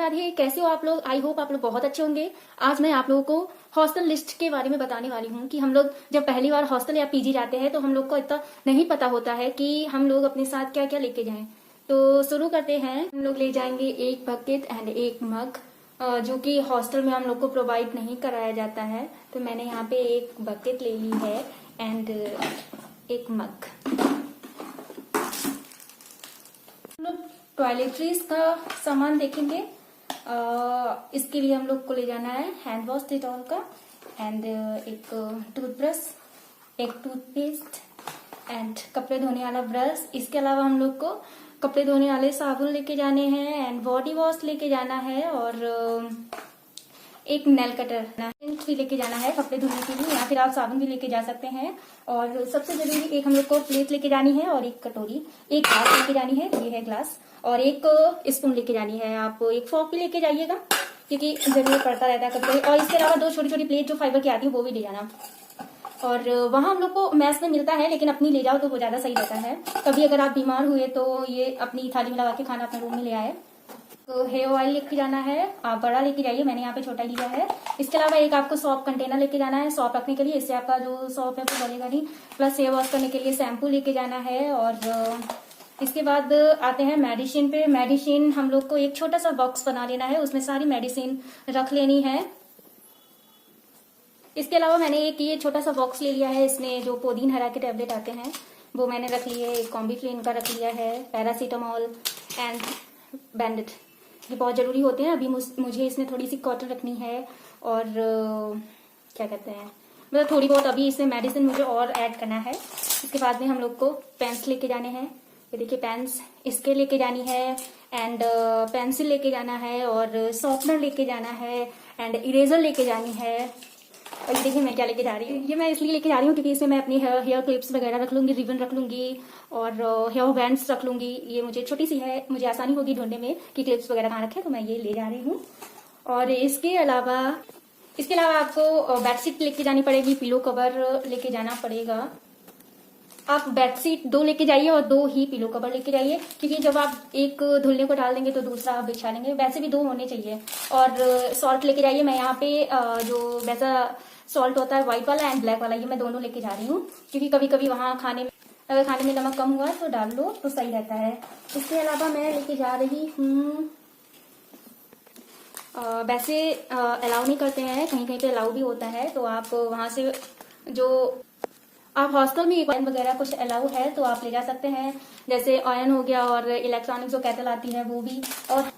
राधे, कैसे हो आप लोग। आई होप आप लोग बहुत अच्छे होंगे। आज मैं आप लोगों को हॉस्टल लिस्ट के बारे में बताने वाली हूँ कि हम लोग जब पहली बार हॉस्टल या पीजी जाते हैं तो हम लोग को इतना नहीं पता होता है कि हम लोग अपने साथ क्या क्या लेके जाएं। तो शुरू करते हैं। हम लोग ले जाएंगे एक बकेट एंड एक मग, जो कि हॉस्टल में हम लोग को प्रोवाइड नहीं कराया जाता है। तो मैंने यहाँ पे एक बकेट ले ली है एंड एक मग। हम लोग टॉयलेटरीज का सामान देखेंगे। इसके लिए हम लोग को ले जाना है हैंड वॉश डिटॉल का एंड एक टूथब्रश, एक टूथपेस्ट एंड कपड़े धोने वाला ब्रश। इसके अलावा हम लोग को कपड़े धोने वाले साबुन लेके जाने हैं एंड बॉडी वॉश लेके जाना है और एक नेल कटर भी लेके जाना है कपड़े धोने के लिए, या फिर आप साबुन भी लेके जा सकते हैं। और सबसे जरूरी एक हम लोग को प्लेट लेके जानी है और एक कटोरी, एक ग्लास लेके जानी है, ये है ग्लास, और एक स्पून लेके जानी है। आप एक फॉर्क भी लेके जाइएगा क्योंकि जरूरत पड़ता रहता है कभी। और इसके अलावा 2 छोटी छोटी प्लेट जो फाइबर की आती है वो भी ले जाना। और वहां हम लोग को मैस में मिलता है, लेकिन अपनी ले जाओ तो वो ज्यादा सही रहता है। कभी अगर आप बीमार हुए तो ये अपनी थाली में लगा के खाना अपने रूम में ले आए। तो हेयर ऑयल लेके जाना है, आप बड़ा लेके जाइए, मैंने यहाँ पे छोटा ही लिया है। इसके अलावा एक आपको सॉप कंटेनर लेके जाना है सॉप रखने के लिए, इससे आपका जो सॉप है वो गलेगा नहीं। प्लस हेयर वॉश करने के लिए शैम्पू लेके जाना है। और इसके बाद आते हैं मेडिसिन पे। मेडिसिन हम लोग को एक छोटा सा बॉक्स बना लेना है, उसमें सारी मेडिसिन रख लेनी है। इसके अलावा मैंने एक ये छोटा सा बॉक्स ले लिया है, इसमें जो पोदीन हरा के टैबलेट आते हैं वो मैंने रख लिए। एक कॉम्बिफ्लेन का रख लिया है, पैरासीटामोल एंड बैंडेड, ये बहुत जरूरी होते हैं। अभी मुझे इसमें थोड़ी सी कॉटन रखनी है और क्या कहते हैं, मतलब थोड़ी बहुत अभी इसमें मेडिसिन मुझे और ऐड करना है। इसके बाद में हम लोग को पेन्स लेके जाने हैं, ये देखिए पेन्स, इसके लेके जानी है एंड पेंसिल लेके जाना है और शॉर्पनर लेके जाना है एंड इरेजर लेके जानी है। और ये देखिए मैं क्या लेके जा रही हूँ, ये मैं इसलिए लेके जा रही हूँ क्योंकि इसमें मैं अपनी हेयर क्लिप्स वगैरह रख लूंगी, रिबन रख लूंगी और हेयर बैंड्स रख लूंगी। ये मुझे छोटी सी है, मुझे आसानी होगी ढूंढने में कि क्लिप्स वगैरह कहाँ रखे, तो मैं ये ले जा रही हूँ। और इसके अलावा आपको बेडशीट लेके जानी पड़ेगी, पिलो कवर लेके जाना पड़ेगा। आप बेडशीट 2 लेके जाइए और 2 ही पिलो कवर लेके जाइए, क्योंकि जब आप एक धुलने को डाल देंगे तो दूसरा आप बिछा लेंगे। वैसे भी 2 होने चाहिए। और सॉल्ट लेके जाइए, मैं यहाँ पे जो वैसा सॉल्ट होता है व्हाइट वाला एंड ब्लैक वाला, ये मैं दोनों लेके जा रही हूँ क्योंकि कभी कभी वहाँ अगर खाने में नमक कम हुआ तो डाल लो तो सही रहता है। इसके अलावा मैं लेके जा रही हूँ, वैसे अलाउ नहीं करते हैं, कहीं कहीं पे अलाउ भी होता है, तो आप वहां से जो आप हॉस्टल में एक वगैरह कुछ अलाउ है तो आप ले जा सकते हैं, जैसे ऑयन हो गया और इलेक्ट्रॉनिक जो केटल आती है वो भी। और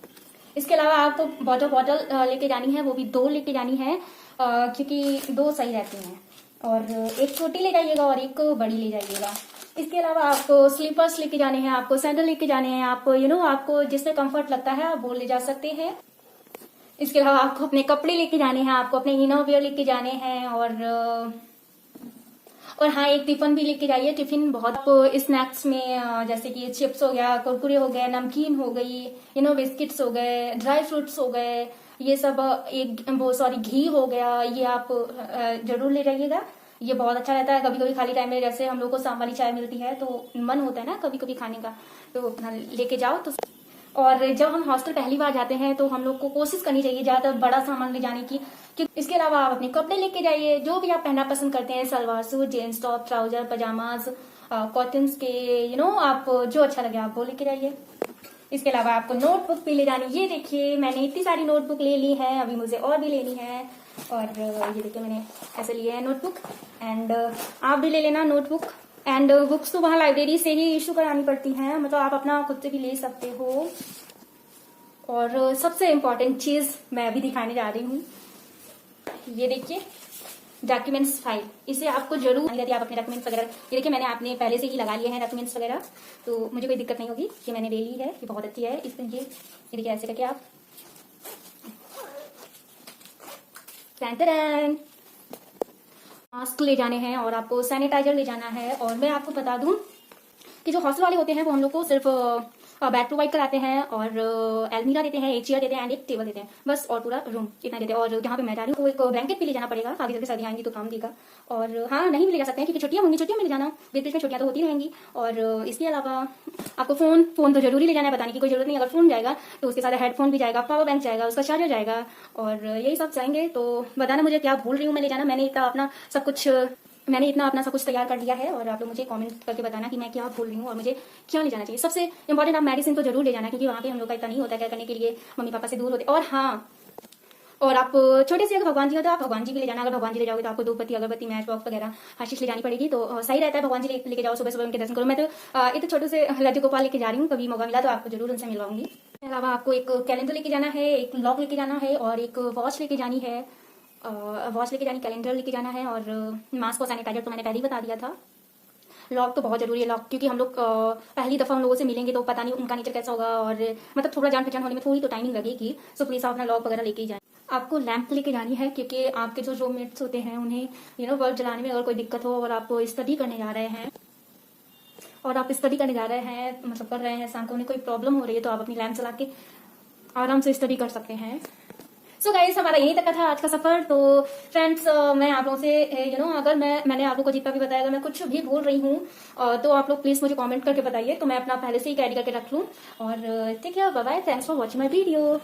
इसके अलावा आपको वाटर बॉटल लेके जानी है, वो भी 2 लेके जानी है क्योंकि 2 सही रहती हैं। और एक छोटी ले जाइएगा और एक बड़ी ले जाइएगा। इसके अलावा आपको स्लीपर्स लेके जाने हैं, आपको सैंडल लेके जाने हैं, आपको आपको जिससे कंफर्ट लगता है आप वो ले जा सकते हैं। इसके अलावा आपको अपने कपड़े लेके जाने हैं, आपको अपने इनर वेयर लेके जाने हैं। और हाँ, एक टिफिन भी लेके जाइए। टिफिन बहुत स्नैक्स में जैसे कि चिप्स हो गया, कुरकुरे हो गए, नमकीन हो गई, बिस्किट्स हो गए, ड्राई फ्रूट्स हो गए, ये सब घी हो गया, ये आप जरूर ले जाइएगा। ये बहुत अच्छा रहता है। कभी कभी खाली टाइम में जैसे हम लोग को शाम वाली चाय मिलती है तो मन होता है ना कभी कभी खाने का, तो अपना लेके जाओ। तो और जब हम हॉस्टल पहली बार जाते हैं तो हम लोग को कोशिश करनी चाहिए ज्यादातर बड़ा सामान ले जाने की। इसके अलावा आप अपने कपड़े लेके जाइए, जो भी आप पहनना पसंद करते हैं, salwar suit, jeans top, trouser, pyjamas, cottons के आप जो अच्छा लगे आप वो लेके जाइए। इसके अलावा आपको नोटबुक भी ले जानी, ये देखिए मैंने इतनी सारी नोटबुक ले ली है, अभी मुझे और भी लेनी है। और ये देखिए मैंने ऐसे लिए है नोटबुक एंड आप भी ले लेना नोटबुक। एंड बुक्स तो वहाँ लाइब्रेरी से ही इशू करानी पड़ती हैं, मतलब आप अपना खुद से भी ले सकते हो। और सबसे इम्पोर्टेंट चीज मैं अभी दिखाने जा रही हूँ, ये देखिए डॉक्यूमेंट्स फाइल। इसे आपको जरूर यदि आप अपने डॉक्यूमेंट्स वगैरह, ये देखिए मैंने आपने पहले से ही लगा लिए हैं डॉक्यूमेंट्स वगैरह, तो मुझे कोई दिक्कत नहीं होगी, ये मैंने ले ली है, ये बहुत अच्छी है। इसमें ये देखिए ऐसे करके आप मास्क ले जाने हैं और आपको सैनिटाइजर ले जाना है। और मैं आपको बता दूं कि जो हॉस्टल वाले होते हैं वो हम लोग को सिर्फ बेड प्रोवाइड कराते हैं और अलमीरा देते हैं, एक चेयर देते हैं एंड एक टेबल देते हैं, बस। और पूरा रूम इतना देते हैं। और जहाँ पे मैं रह रही हूँ एक ब्लैंकेट भी ले जाना पड़ेगा, आगे चल के सर्दी आएंगी तो काम देगा। और हाँ, नहीं भी ले जा सकते हैं क्योंकि छुट्टियां होंगी, छुट्टियों में ले जाना, बीच बीच में छुट्टियां तो होती रहेंगी। और इसके अलावा आपको फोन तो जरूरी ले जाना है, बताने की कोई जरूरत नहीं। अगर फोन जाएगा तो उसके साथ हेडफोन भी जाएगा, पावर बैंक जाएगा, उसका चार्जर जाएगा और यही सब जाएंगे। तो बताना मुझे क्या भूल रही हूँ मैं ले जाना। मैंने इतना अपना सब कुछ तैयार कर लिया है और आप लोग मुझे कमेंट करके बताना कि मैं क्या भूल रही हूँ और मुझे क्या ले जाना चाहिए। सबसे इंपॉर्टेंट आप मेडिसिन तो जरूर ले जाना, क्योंकि वहाँ पे हम लोग का इतना नहीं होता क्या करने के लिए, मम्मी पापा से दूर होते। और हाँ, और आप छोटे से अगर भगवान जी हो तो आप भगवान जी भी ले जाना। अगर भगवान जी ले जाओगे तो आपको धूपबत्ती, अगरबत्ती, मैच बॉक्स वगैरह हर चीज ले जानी पड़ेगी, तो सही रहता है। भगवान जी लेके जाओ, सुबह सुबह उनके दर्शन करो। मैं तो एक छोटे से लड्डू गोपाल लेके जा रही हूँ, कभी मौका मिला तो आपको जरूर उनसे मिलवाऊंगी। इसके अलावा आपको एक कैलेंडर लेके जाना है, एक लॉक लेके जाना है और एक वॉच लेके जानी है। कैलेंडर लेके जाना है और मास्क और सैनिटाइजर तो मैंने पहले ही बता दिया था। लॉक तो बहुत जरूरी है, लॉक, क्योंकि हम लोग पहली दफा हम लोगों से मिलेंगे तो पता नहीं उनका नेचर कैसा होगा और मतलब थोड़ा जान पहचान होने में थोड़ी तो टाइमिंग लगेगी। सो प्लीज आप अपना लॉक वगैरह लेके ही जाए। आपको लैंप लेके जानी है, क्योंकि आपके जो रूममेट्स होते हैं उन्हें बल्ब जलाने में अगर कोई दिक्कत हो और आप स्टडी करने जा रहे हैं मतलब कर रहे हैं शाम को, उन्हें कोई प्रॉब्लम हो रही है तो आप अपनी लैंप जला के आराम से स्टडी कर सकते हैं। सो गाइस, हमारा यही तक का था आज का सफर। तो फ्रेंड्स, मैं आप लोगों से अगर मैंने आप लोगों को जितना भी बताया, अगर मैं कुछ भी भूल रही हूँ तो आप लोग प्लीज मुझे कमेंट करके बताइए, तो मैं अपना पहले से ही कैरी करके रख लूँ। और ठीक है, bye bye, thanks for watching my video.